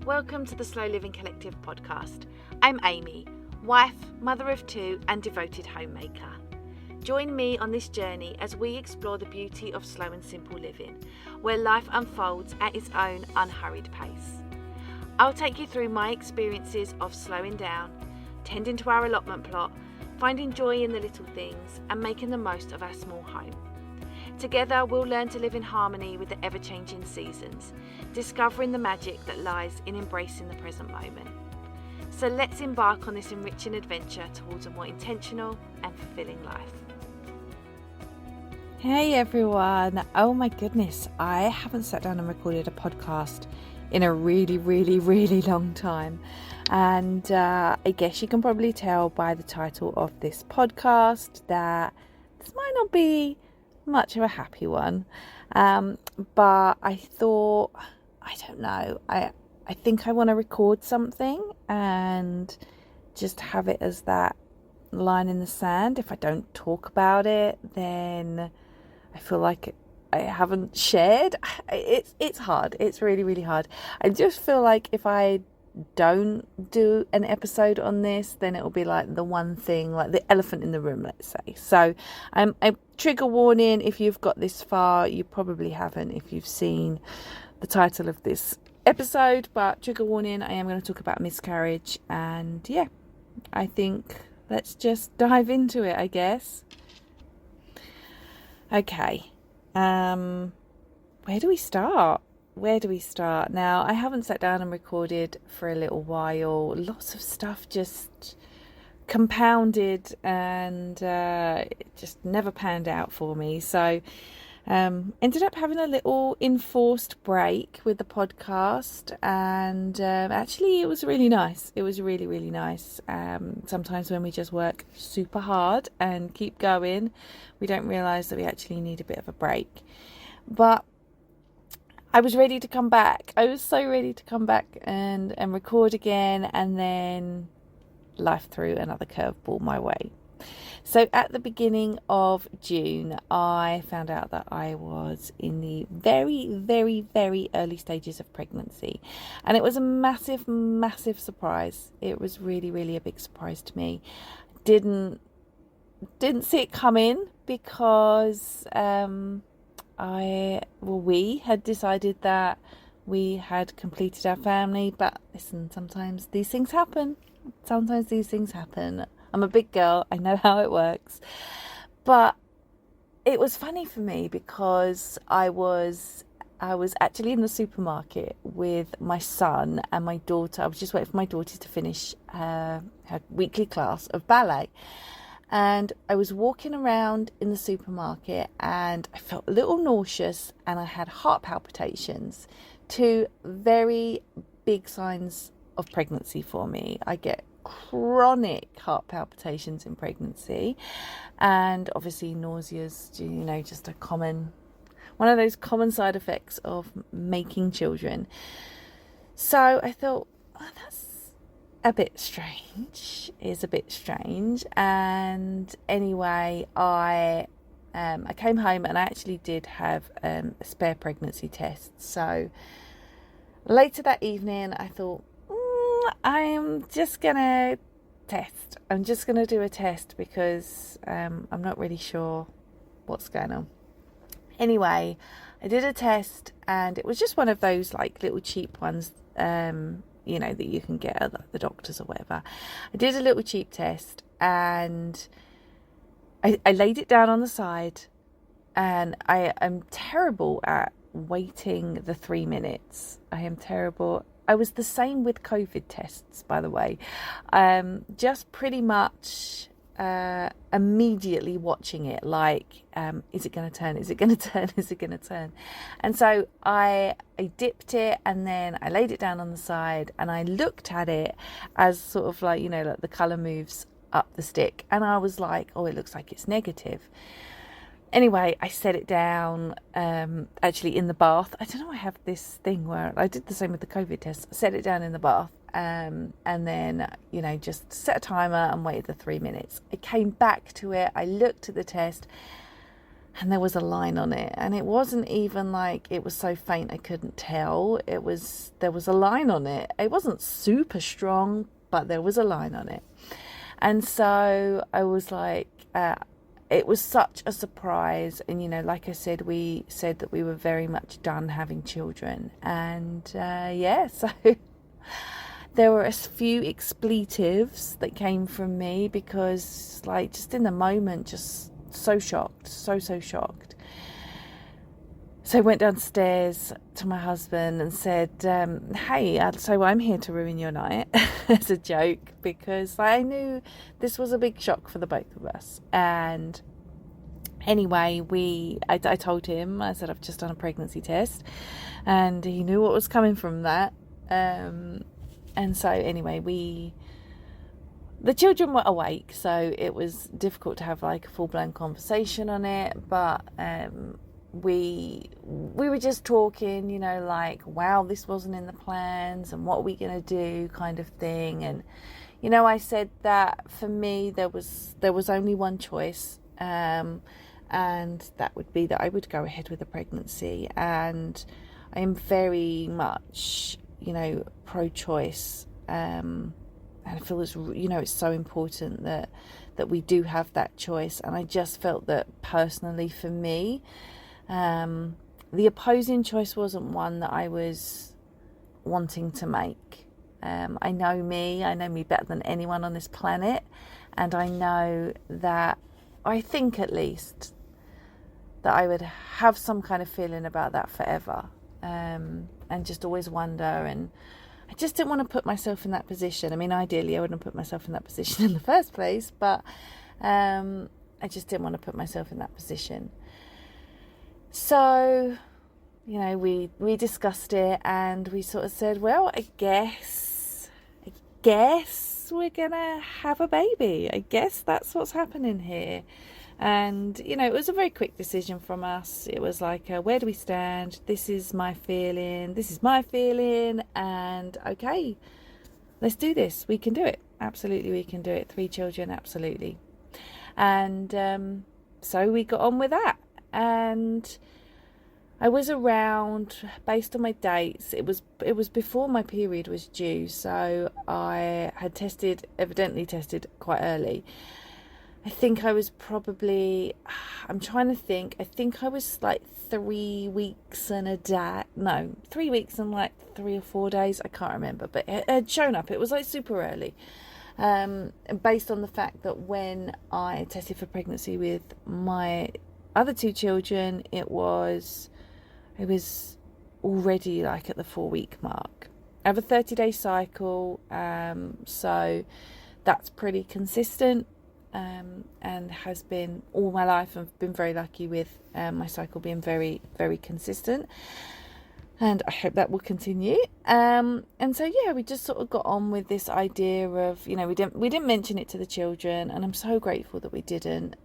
Welcome to the Slow Living Collective podcast. I'm Amy, wife, mother of two and devoted homemaker. Join me on this journey as we explore the beauty of slow and simple living, where life unfolds at its own unhurried pace. I'll take you through my experiences of slowing down, tending to our allotment plot, finding joy in the little things and making the most of our small home. Together we'll learn to live in harmony with the ever-changing seasons, discovering the magic that lies in embracing the present moment. So let's embark on this enriching adventure towards a more intentional and fulfilling life. Hey everyone! Oh my goodness, I haven't sat down and recorded a podcast in a really long time. And I guess you can probably tell by the title of this podcast that this might not be much of a happy one. But I thought, I don't know, I think I want to record something and just have it as that line in the sand. If I don't talk about it, then I feel like I haven't shared. It's hard. It's really hard. I just feel like if I don't do an episode on this, then it'll be like the one thing, like the elephant in the room, let's say. So a trigger warning, if you've got this far, you probably haven't if you've seen the title of this episode, but trigger warning, I am going to talk about miscarriage. And yeah, I think let's just dive into it, I guess. Okay, where do we start? Now, I haven't sat down and recorded for a little while. Lots of stuff just compounded and it just never panned out for me. So ended up having a little enforced break with the podcast, and actually it was really nice. It was really nice. Sometimes when we just work super hard and keep going, we don't realise that we actually need a bit of a break. But I was ready to come back. I was so ready to come back and record again, and then life threw another curveball my way. So at the beginning of June, I found out that I was in the very early stages of pregnancy. And it was a massive surprise. It was really a big surprise to me. Didn't see it coming because we had decided that we had completed our family. But listen, sometimes these things happen. I'm a big girl, I know how it works. But it was funny for me because I was actually in the supermarket with my son and my daughter. I was just waiting for my daughter to finish her weekly class of ballet. And I was walking around in the supermarket and I felt a little nauseous and I had heart palpitations. Two very big signs of pregnancy for me. I get chronic heart palpitations in pregnancy, and obviously nausea's, just one of those common side effects of making children. So I thought, that's a bit strange. And anyway, I came home and I actually did have a spare pregnancy test. So later that evening I thought, I'm just going to test. I'm just going to do a test because I'm not really sure what's going on. Anyway, I did a test and it was just one of those like little cheap ones, that you can get at the doctors or whatever. I did a little cheap test and I laid it down on the side, and I am terrible at waiting the 3 minutes. I am terrible. I was the same with COVID tests, by the way. Just pretty much immediately watching it, like, is it going to turn? Is it going to turn? Is it going to turn? And so I dipped it and then I laid it down on the side and I looked at it as sort of like, like the colour moves up the stick. And I was like, oh, it looks like it's negative. Anyway, I set it down, actually in the bath. I don't know, I have this thing where I did the same with the COVID test. I set it down in the bath, and then, just set a timer and waited the 3 minutes. I came back to it. I looked at the test and there was a line on it, and it wasn't even like it was so faint I couldn't tell. There was a line on it. It wasn't super strong, but there was a line on it. And so I was like, it was such a surprise. And, you know, like I said, we said that we were very much done having children. And so there were a few expletives that came from me because, like, just in the moment, just so shocked, so shocked. So I went downstairs to my husband and said, hey, so I'm here to ruin your night as a joke, because I knew this was a big shock for the both of us. And anyway, I told him, I said, I've just done a pregnancy test, and he knew what was coming from that. And so anyway, the children were awake, so it was difficult to have like a full-blown conversation on it, but we were just talking, you know, like, wow, this wasn't in the plans, and what are we going to do, kind of thing. And, you know, I said that for me there was only one choice, and that would be that I would go ahead with the pregnancy. And I am very much, you know, pro-choice, and I feel it's, you know, it's so important that we do have that choice. And I just felt that personally for me, the opposing choice wasn't one that I was wanting to make. I know me better than anyone on this planet, and I know that, I think at least, that I would have some kind of feeling about that forever, and just always wonder. And I just didn't want to put myself in that position. I mean, ideally I wouldn't put myself in that position in the first place, but I just didn't want to put myself in that position. So, you know, we discussed it, and we sort of said, well, I guess we're gonna have a baby. I guess that's what's happening here. And, you know, it was a very quick decision from us. It was like, where do we stand? This is my feeling, and okay, let's do this. We can do it. Absolutely, we can do it. 3 children, absolutely. And so we got on with that. And I was around, based on my dates, it was before my period was due, so I had evidently tested quite early. I think I was probably, I'm trying to think, I think I was like 3 weeks and 3 weeks and like 3 or 4 days, I can't remember, but it had shown up. It was like super early, based on the fact that when I tested for pregnancy with my other 2 children, it was already like at the 4-week mark. I have a 30-day cycle, so that's pretty consistent, and has been all my life. I've been very lucky with my cycle being very, very consistent, and I hope that will continue. And so yeah, we just sort of got on with this idea of, you know, we didn't mention it to the children, and I'm so grateful that we didn't,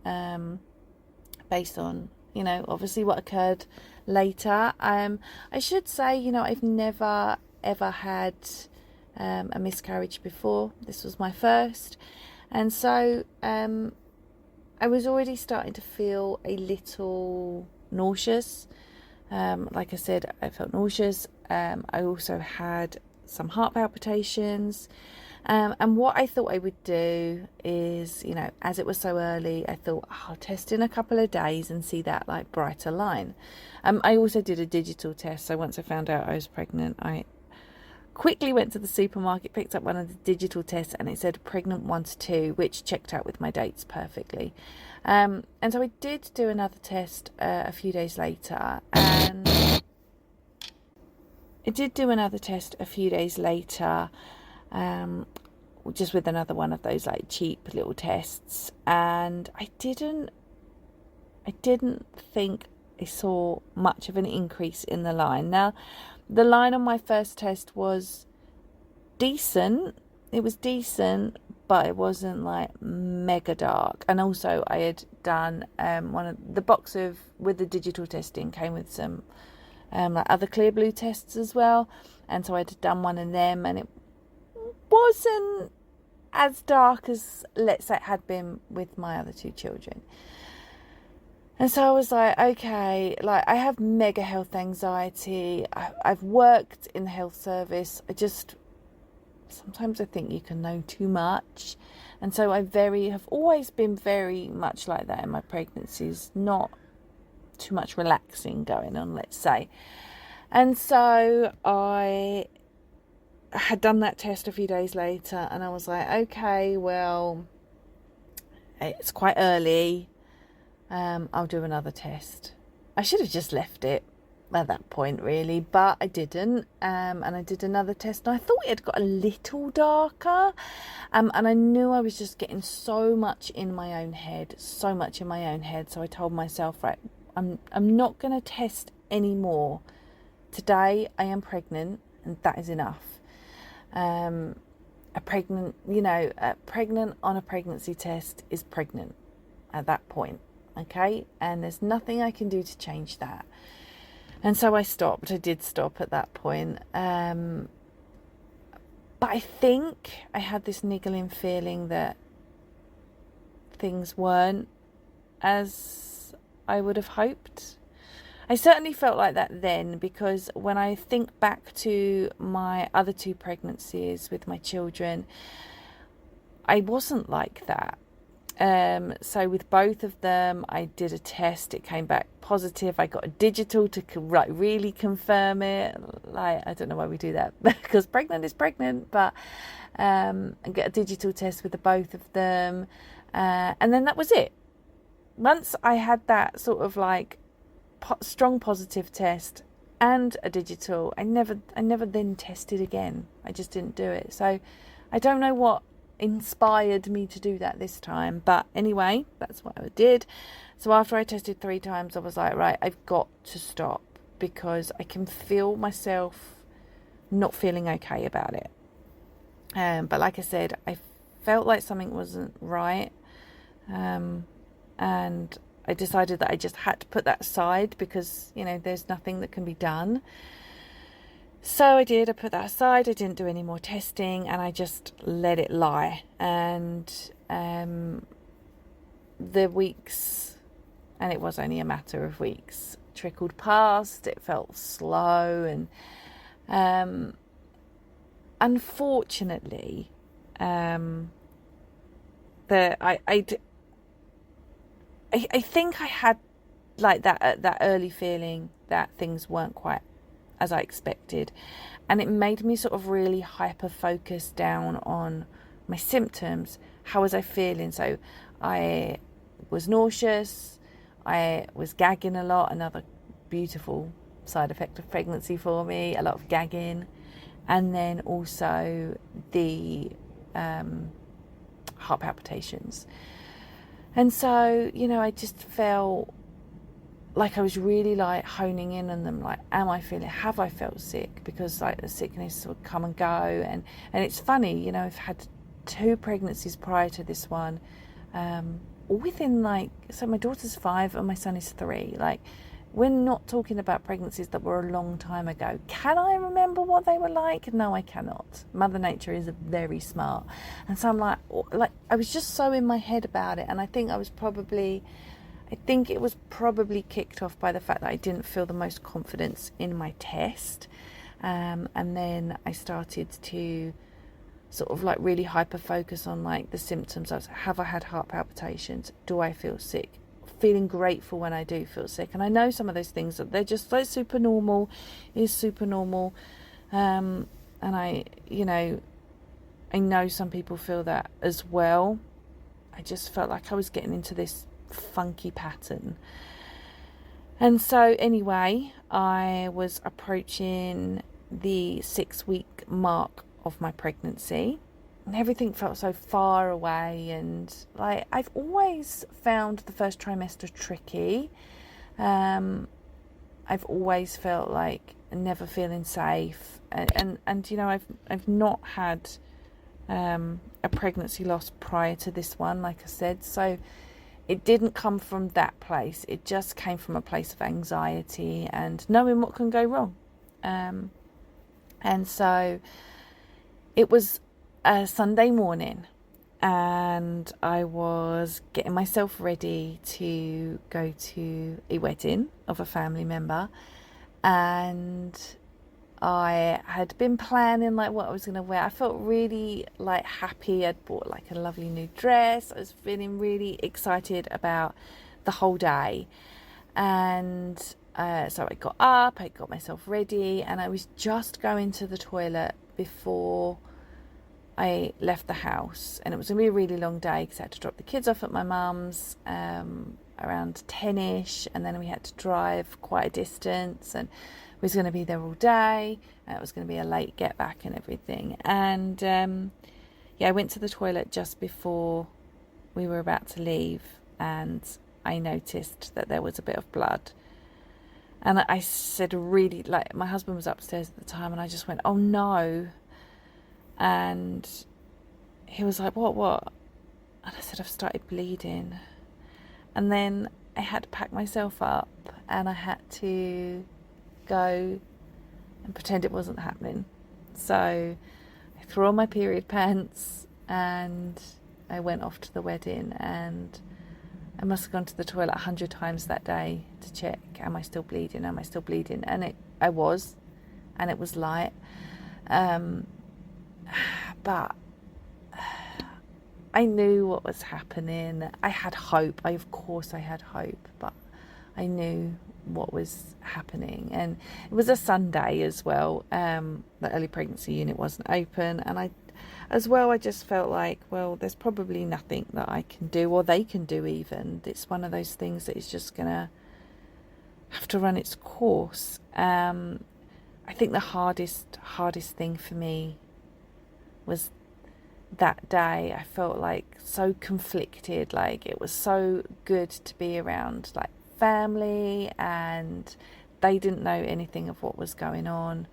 based on, you know, obviously what occurred later. I should say, you know, I've never ever had a miscarriage before. This was my first, and so I was already starting to feel a little nauseous. Like I said, I felt nauseous. I also had some heart palpitations. And what I thought I would do is, you know, as it was so early, I thought, I'll test in a couple of days and see that like brighter line. I also did a digital test. So once I found out I was pregnant, I quickly went to the supermarket, picked up one of the digital tests, and it said pregnant 1 to 2, which checked out with my dates perfectly. And so I did do another test a few days later, and just with another one of those like cheap little tests, and I didn't think I saw much of an increase in the line. Now, the line on my first test was decent. It was decent, but it wasn't like mega dark. And also I had done one of the box with the digital testing came with some like other clear blue tests as well, and so I had done one of them, and it wasn't as dark as, let's say, it had been with my other 2 children. And so I was like, okay, like I have mega health anxiety. I've worked in the health service. Sometimes I think you can know too much. And so have always been very much like that in my pregnancies, not too much relaxing going on, let's say. And so I had done that test a few days later, and I was like, okay, well, it's quite early. I'll do another test. I should have just left it at that point, really, but I didn't. And I did another test, and I thought it had got a little darker. And I knew I was just getting so much in my own head. So I told myself, right, I'm not going to test anymore. Today I am pregnant, and that is enough. Pregnant on a pregnancy test is pregnant at that point. Okay, and there's nothing I can do to change that. And so I did stop at that point. But I think I had this niggling feeling that things weren't as I would have hoped. I certainly felt like that then, because when I think back to my other 2 pregnancies with my children, I wasn't like that. So with both of them, I did a test. It came back positive. I got a digital to really confirm it. Like, I don't know why we do that, because pregnant is pregnant, but and get a digital test with the both of them. And then that was it. Once I had that sort of like strong positive test and a digital, I never then tested again. I just didn't do it. So I don't know what inspired me to do that this time, but anyway, that's what I did. So after I tested 3 times, I was like, right, I've got to stop, because I can feel myself not feeling okay about it. But like I said, I felt like something wasn't right, and I decided that I just had to put that aside, because there's nothing that can be done. So I put that aside. I didn't do any more testing, and I just let it lie. And the weeks, and it was only a matter of weeks, trickled past. It felt slow, and unfortunately, I think I had like that early feeling that things weren't quite as I expected, and it made me sort of really hyper focus down on my symptoms. How was I feeling? So I was nauseous, I was gagging a lot, another beautiful side effect of pregnancy for me, a lot of gagging, and then also the heart palpitations. And so I just felt like I was really like honing in on them, like, have I felt sick? Because like the sickness would come and go, and it's funny, I've had 2 pregnancies prior to this one, all within so my daughter's 5 and my son is 3. Like, we're not talking about pregnancies that were a long time ago. Can I remember what they were like? No, I cannot. Mother Nature is very smart, and so I'm like I was just so in my head about it, and I think it was probably kicked off by the fact that I didn't feel the most confidence in my test. And then I started to sort of like really hyper focus on like the symptoms. Have I had heart palpitations? Do I feel sick? Feeling grateful when I do feel sick. And I know some of those things, they're just like super normal, And I know some people feel that as well. I just felt like I was getting into this funky pattern. And so anyway, I was approaching the 6-week mark of my pregnancy, and everything felt so far away, and like I've always found the first trimester tricky. I've always felt like never feeling safe, and I've not had a pregnancy loss prior to this one, like I said, so it didn't come from that place. It just came from a place of anxiety and knowing what can go wrong. And so it was a Sunday morning, and I was getting myself ready to go to a wedding of a family member, and I had been planning like what I was going to wear. I felt really like happy. I'd bought like a lovely new dress. I was feeling really excited about the whole day. And so I got up, I got myself ready, and I was just going to the toilet before I left the house. And it was going to be a really long day because I had to drop the kids off at my mum's around 10ish, and then we had to drive quite a distance, and was going to be there all day, and it was going to be a late get back and everything. And I went to the toilet just before we were about to leave, and I noticed that there was a bit of blood. And I said, really, like, my husband was upstairs at the time, and I just went, oh no. And he was like, what? And I said, I've started bleeding. And then I had to pack myself up, and I had to go and pretend it wasn't happening. So I threw on my period pants and I went off to the wedding, and I must have gone to the toilet 100 times that day to check, am I still bleeding? And I was, and it was light. But I knew what was happening. I had hope. Of course I had hope, but I knew what was happening. And it was a Sunday as well. The early pregnancy unit wasn't open, and I just felt like, well, there's probably nothing that I can do, or they can do even. It's one of those things that is just gonna have to run its course. I think the hardest thing for me was that day. I felt like so conflicted. Like, it was so good to be around like family, and they didn't know anything of what was going on,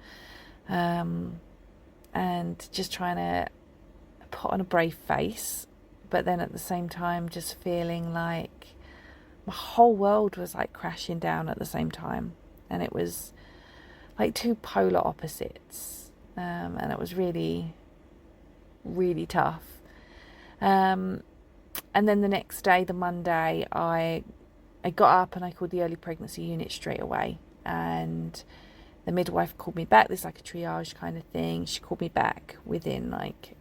and just trying to put on a brave face, but then at the same time just feeling like my whole world was like crashing down at the same time, and it was like two polar opposites, and it was really, really tough. And then the next day, the Monday, I got up and I called the early pregnancy unit straight away, and the midwife called me back. There's like a triage kind of thing. She called me back within like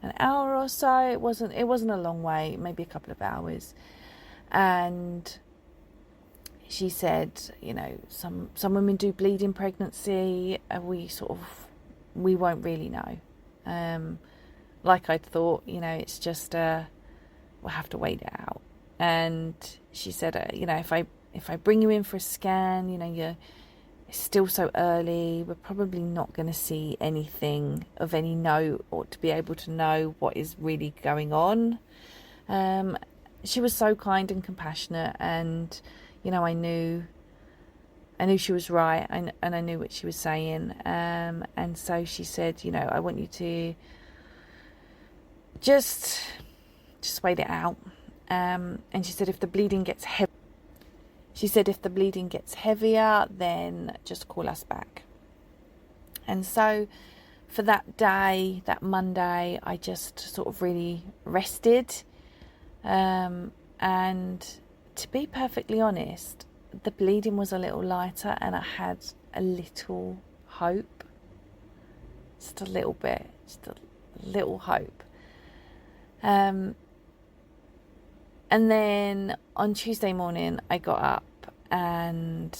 an hour or so. It wasn't a long way, maybe a couple of hours. And she said, you know, some women do bleed in pregnancy. We won't really know. Like I'd thought, you know, it's just we'll have to wait it out. And she said, you know, if I bring you in for a scan, you know, it's still so early, we're probably not going to see anything of any note, or to be able to know what is really going on. She was so kind and compassionate, and, you know, I knew she was right, and I knew what she was saying. And so she said, you know, I want you to just wait it out. And she said, if the bleeding gets heavier, then just call us back. And so for that day, that Monday, I just sort of really rested. And to be perfectly honest, the bleeding was a little lighter, and I had a little hope. Just a little bit, just a little hope. And then on Tuesday morning, I got up and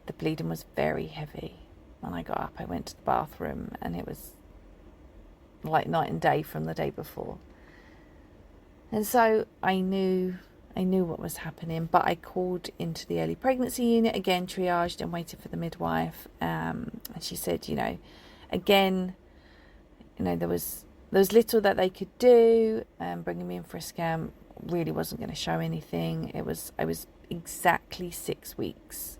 the bleeding was very heavy. When I got up, I went to the bathroom, and it was like night and day from the day before. And so I knew what was happening, but I called into the early pregnancy unit, again triaged and waited for the midwife. And she said, you know, again, you know, there was little that they could do. Bringing me in for a scan really wasn't going to show anything. I was exactly 6 weeks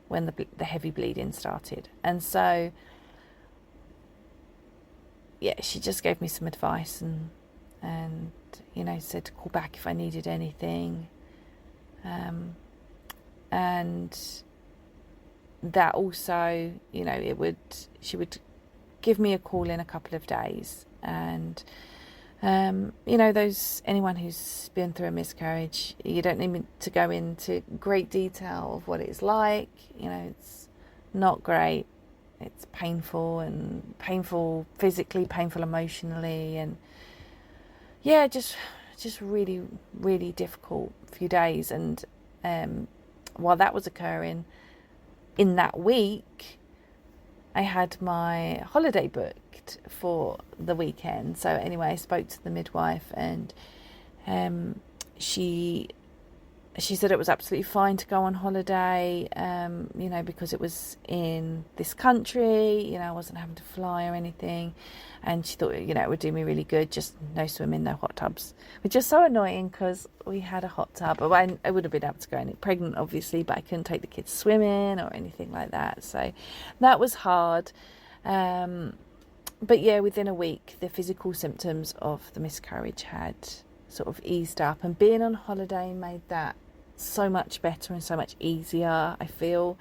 when the heavy bleeding started. And so, yeah, she just gave me some advice and you know, said to call back if I needed anything. And that also, you know, she would give me a call in a couple of days, and Anyone who's been through a miscarriage, you don't need to go into great detail of what it's like. It's not great. It's painful physically, painful emotionally, and yeah, just really, really difficult few days. And while that was occurring, in that week, I had my holiday booked for the weekend. So anyway, I spoke to the midwife, and she said it was absolutely fine to go on holiday, because it was in this country, I wasn't having to fly or anything. And she thought, it would do me really good, just no swimming, no hot tubs, which is so annoying because we had a hot tub. I would have been able to go in pregnant, obviously, but I couldn't take the kids swimming or anything like that. So that was hard. But yeah, within a week, the physical symptoms of the miscarriage had sort of eased up, and being on holiday made that so much better and so much easier, I feel.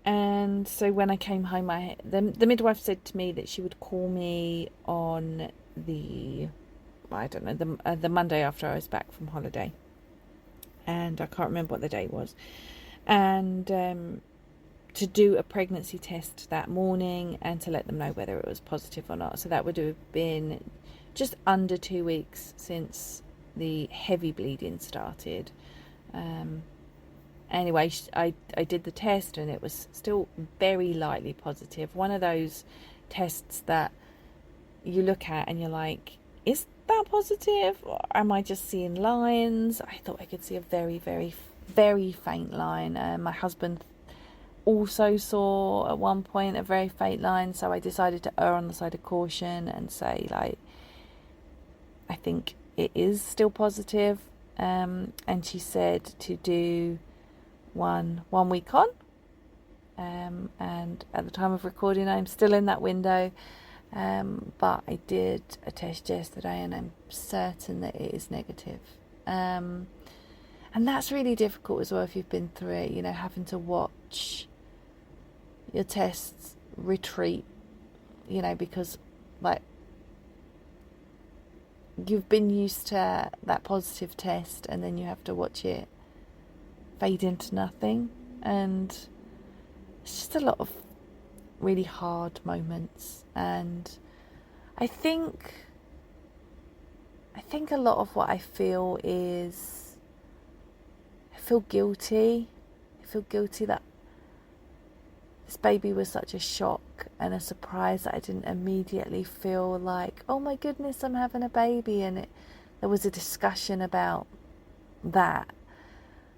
And so when I came home, the midwife said to me that she would call me on the Monday after I was back from holiday, and I can't remember what the date was, and to do a pregnancy test that morning and to let them know whether it was positive or not. So that would have been just under 2 weeks since the heavy bleeding started. Anyway, I did the test, and it was still very lightly positive. One of those tests that you look at and you're like, is that positive, or am I just seeing lines? I thought I could see a very, very, very faint line. My husband also saw at one point a very faint line, so I decided to err on the side of caution and say, I think it is still positive. And she said to do one week on, and at the time of recording I'm still in that window, but I did a test yesterday and I'm certain that it is negative, and that's really difficult as well if you've been through it, having to watch your tests retreat, because you've been used to that positive test, and then you have to watch it fade into nothing. And it's just a lot of really hard moments. And I think a lot of what I feel is, I feel guilty that this baby was such a shock and a surprise that I didn't immediately feel like, oh my goodness, I'm having a baby. And there was a discussion about that.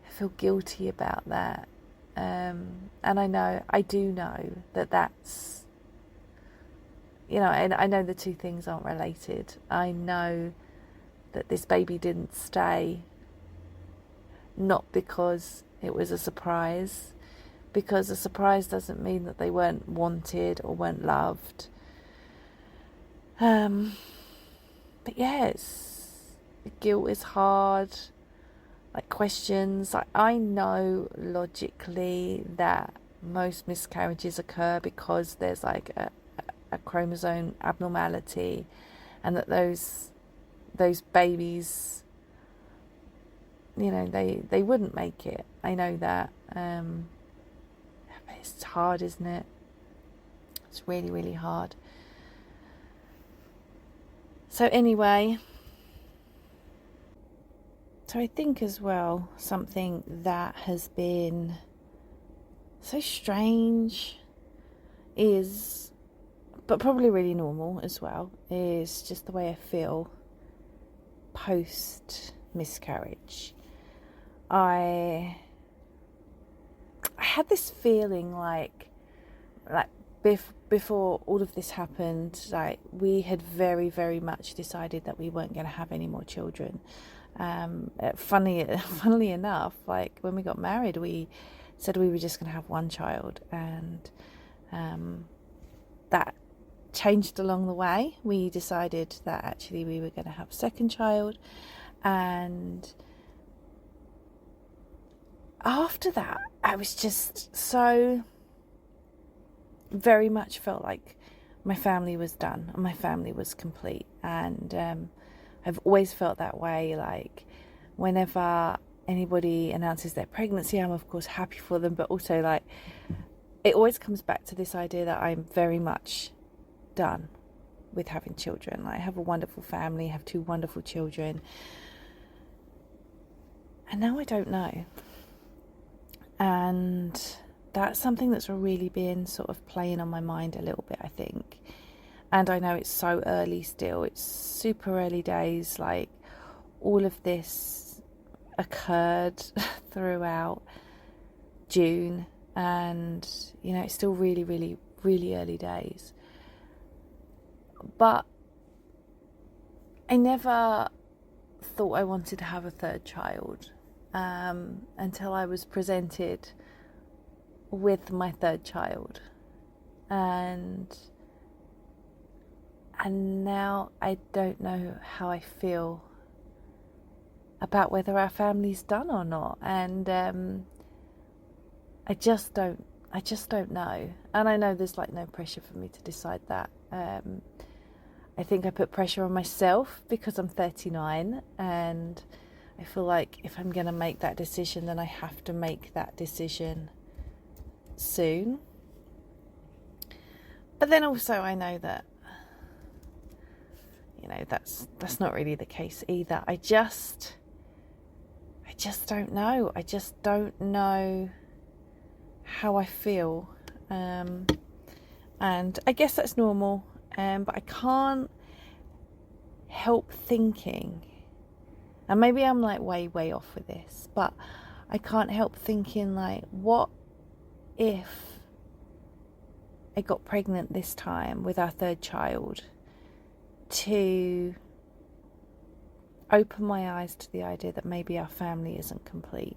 I feel guilty about that. And I do know that that's, and I know the two things aren't related. I know that this baby didn't stay, not because it was a surprise, because a surprise doesn't mean that they weren't wanted or weren't loved. But yes, guilt is hard. Questions. I know logically that most miscarriages occur because there's a chromosome abnormality, and that those babies, they wouldn't make it. I know that. But it's hard, isn't it? It's really, really hard. So anyway, so I think as well, something that has been so strange is, but probably really normal as well, is just the way I feel post miscarriage. I had this feeling like before all of this happened, we had very, very much decided that we weren't going to have any more children. Funnily enough, when we got married, we said we were just going to have one child, and that changed along the way. We decided that actually we were going to have a second child, and after that I was just so very much felt like my family was done and my family was complete. And I've always felt that way. Like, whenever anybody announces their pregnancy, I'm of course happy for them, but also, like, it always comes back to this idea that I'm very much done with having children. I have a wonderful family, have 2 wonderful children, and now I don't know. And that's something that's really been sort of playing on my mind a little bit, I think. And I know it's so early still, it's super early days. Like, all of this occurred throughout June, and you know, it's still really, really, really early days. But I never thought I wanted to have a 3rd child until I was presented with my 3rd child, and now I don't know how I feel about whether our family's done or not. And I just don't know. And I know there's like no pressure for me to decide that. I think I put pressure on myself because I'm 39, and I feel like if I'm going to make that decision, then I have to make that decision soon. But then also I know that, you know, that's not really the case either. I just don't know. I just don't know how I feel, and I guess that's normal, but I can't help thinking, and maybe I'm like way off with this, but I can't help thinking, like, what if I got pregnant this time with our 3rd child to open my eyes to the idea that maybe our family isn't complete.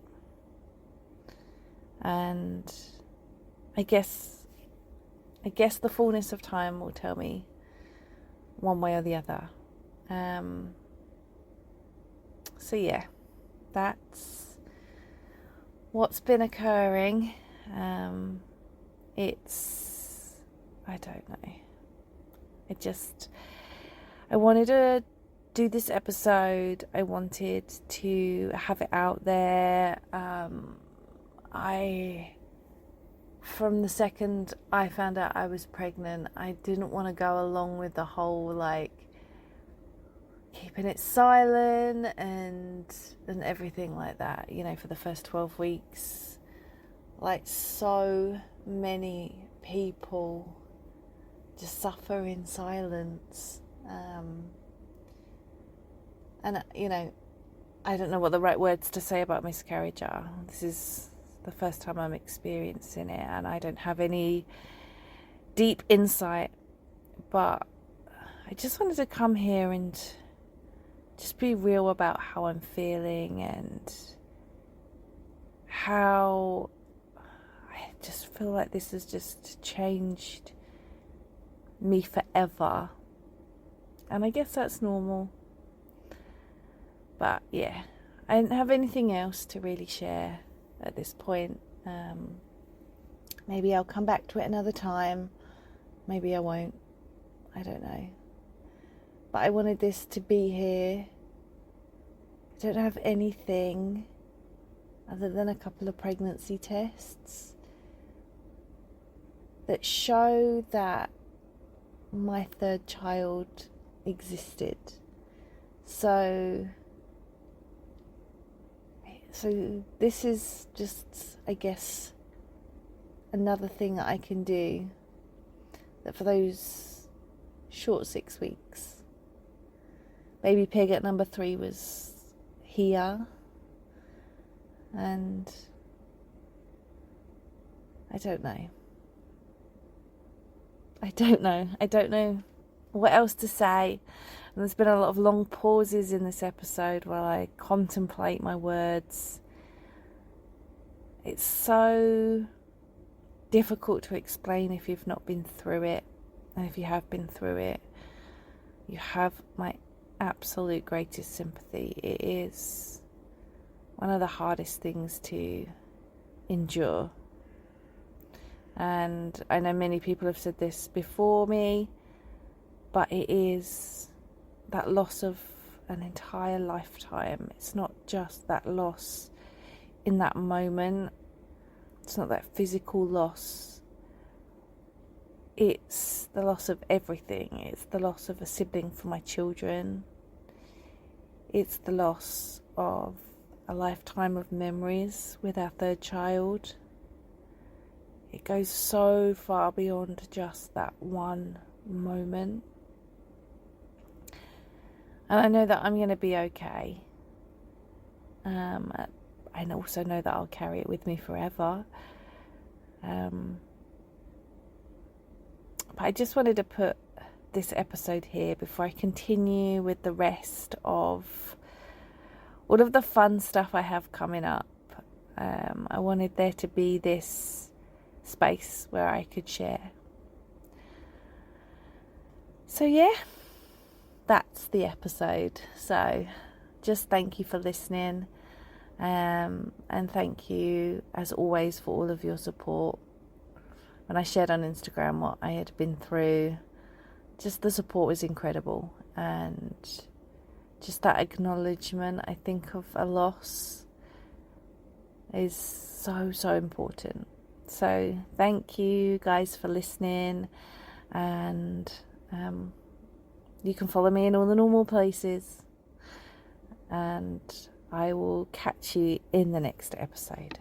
And I guess the fullness of time will tell me one way or the other. So yeah, that's what's been occurring. I don't know. I wanted to do this episode. I wanted to have it out there. From the second I found out I was pregnant, I didn't want to go along with the whole, like, keeping it silent and everything like that, you know, for the first 12 weeks. Like, so many people just suffer in silence. And, you know, I don't know what the right words to say about miscarriage are. This is the first time I'm experiencing it, and I don't have any deep insight, but I just wanted to come here and just be real about how I'm feeling and how I just feel like this has just changed me forever. And I guess that's normal. But yeah, I didn't have anything else to really share at this point. Maybe I'll come back to it another time. Maybe I won't. I don't know. But I wanted this to be here. I don't have anything other than a couple of pregnancy tests that show that my 3rd child existed. So this is just, I guess, another thing that I can do, that for those short 6 weeks, baby pig at number 3 was here, and I don't know what else to say. And there's been a lot of long pauses in this episode while I contemplate my words. It's so difficult to explain if you've not been through it. And if you have been through it, you have my absolute greatest sympathy. It is one of the hardest things to endure. And I know many people have said this before me, but it is that loss of an entire lifetime. It's not just that loss in that moment. It's not that physical loss. It's the loss of everything. It's the loss of a sibling for my children. It's the loss of a lifetime of memories with our third child. It goes so far beyond just that one moment. And I know that I'm going to be okay. I also know that I'll carry it with me forever. But I just wanted to put this episode here before I continue with the rest of all of the fun stuff I have coming up. I wanted there to be this space where I could share. So yeah, that's the episode. So just thank you for listening, and thank you as always for all of your support. When I shared on Instagram what I had been through, just the support was incredible, and just that acknowledgement, I think, of a loss is so important. So thank you guys for listening, and you can follow me in all the normal places, and I will catch you in the next episode.